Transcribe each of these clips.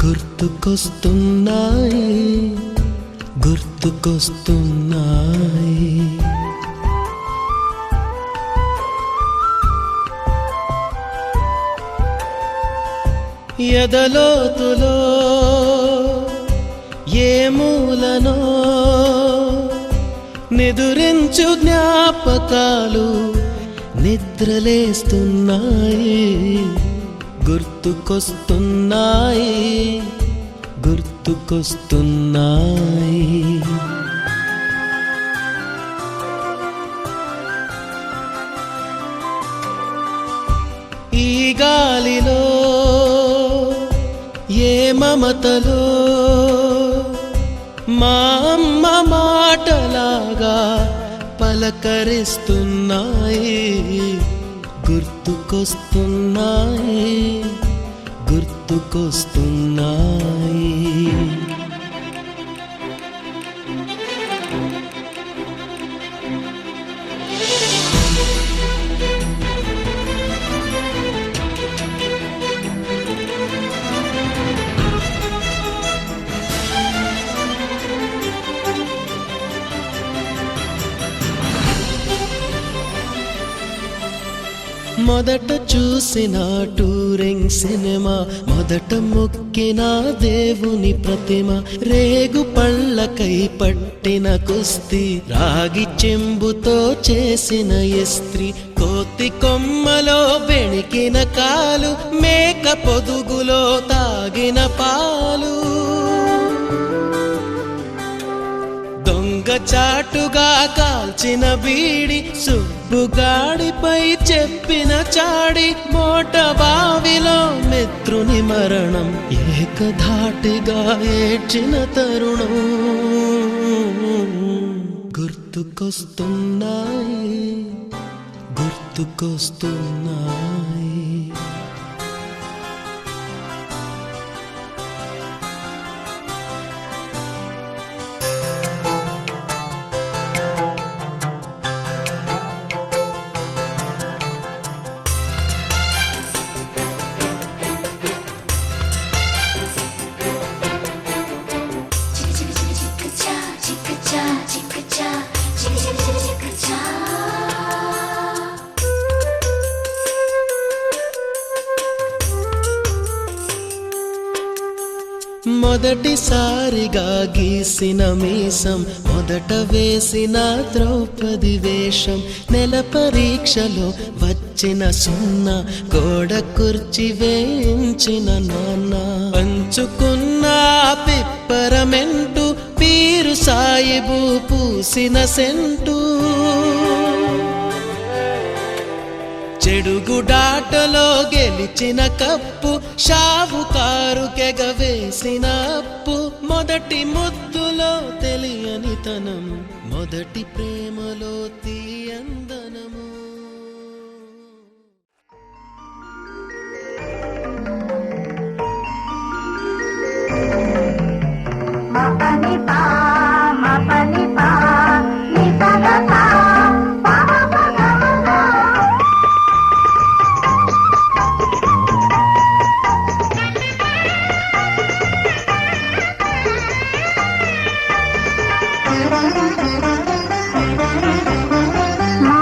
గుర్తుకొస్తున్నాయి గుర్తుకొస్తున్నాయి. ఎదలోతులో ఏ మూలనో నిదురించు జ్ఞాపకాలు నిద్రలేస్తున్నాయి. గుర్తుకొస్తున్నాయి గుర్తుకొస్తున్నాయి. ఈ గాలిలో ఏ మమతలో మా అమ్మ మాటలాగా పలకరిస్తున్నాయి. గుర్తుకొస్తున్నాయి గుర్తుకొస్తున్నాయి. మొదట చూసిన టూరింగ్ సినిమా, మొదట మొక్కిన దేవుని ప్రతిమ, రేగు పళ్ళకై పట్టిన కుస్తీ, రాగి చెంబుతో చేసిన ఇస్త్రీ, కోతి కొమ్మలో బెణికిన కాలు, మేక పొదుగులో తాగిన పాలు, దొంగ చాటుగా కాల్చిన బీడి, సుబ్బుగాడిపై చెప్పిన చాడి, మోట బావిలో మిత్రుని మరణం, ఏకధాటిగా ఏడ్చిన తరుణం. గుర్తుకొస్తున్నాయి గుర్తుకొస్తున్నాయి. మొదటిసారిగా గీసిన మీసం, మొదట వేసిన ద్రౌపది వేషం, నెల పరీక్షలో వచ్చిన సున్నా, గోడ కుర్చీ వేయించిన నాన్న, పంచుకున్న పిప్పరమెంటు, పీరు సాయిబు పూసిన సెంటు, చెడుగుడాటలో గెలిచిన కప్పు, షావుకారు కెగవేసిన అప్పు, మొదటి ముద్దులో తెలియని తనం, మొదటి ప్రేమలో తీయందనము. మా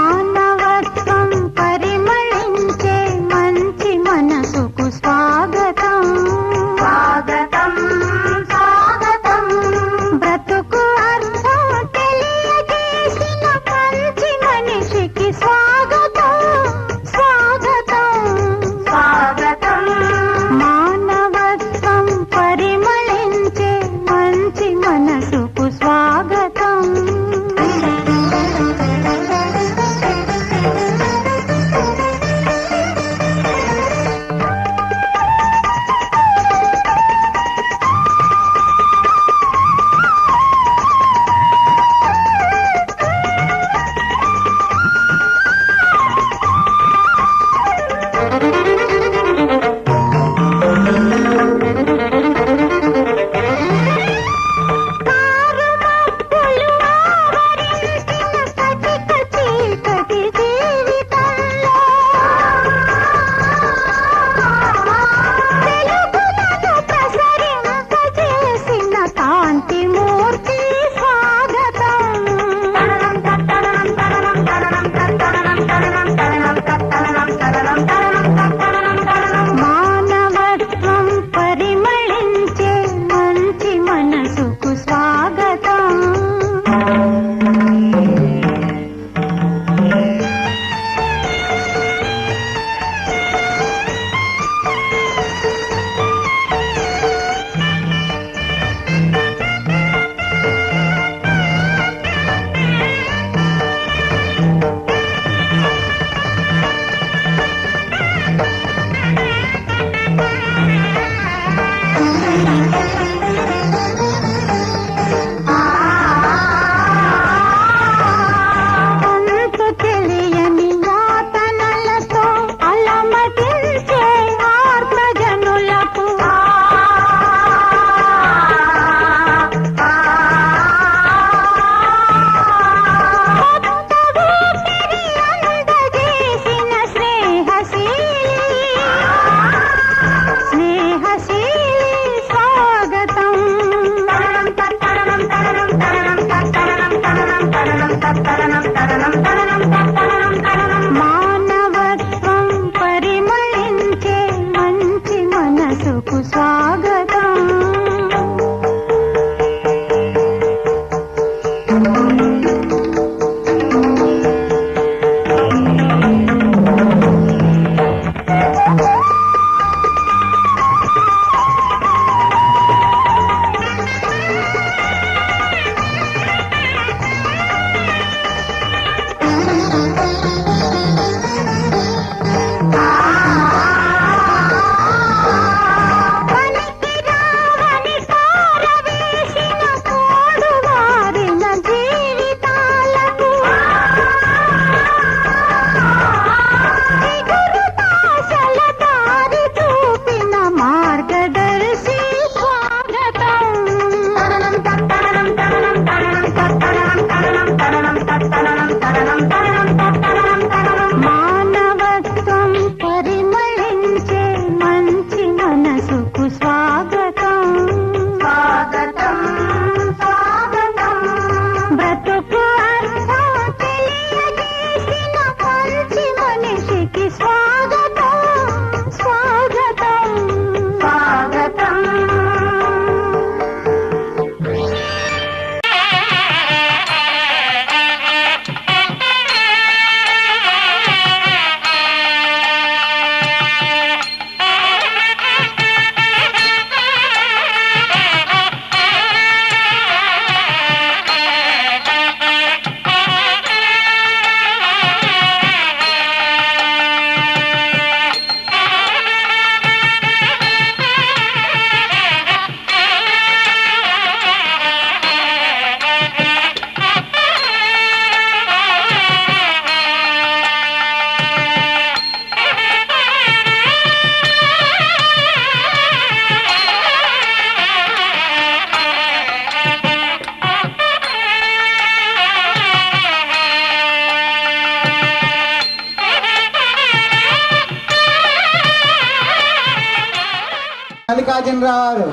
మల్లికార్జునరావు గారు.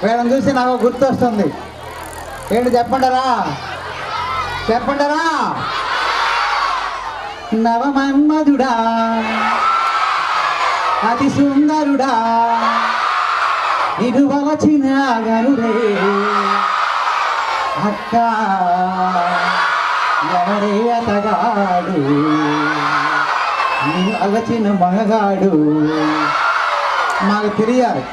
వీళ్ళని చూసి నాకు గుర్తొస్తుంది. ఏంటి చెప్పండరా? నవమన్మధుడా, అతి సుందరుడా, ఇటు వలచిన గనుడే అక్క, ఎవరే అతగాడు, నేను అలచిన మగగాడు. మాకు తెలియాలి.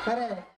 సరే.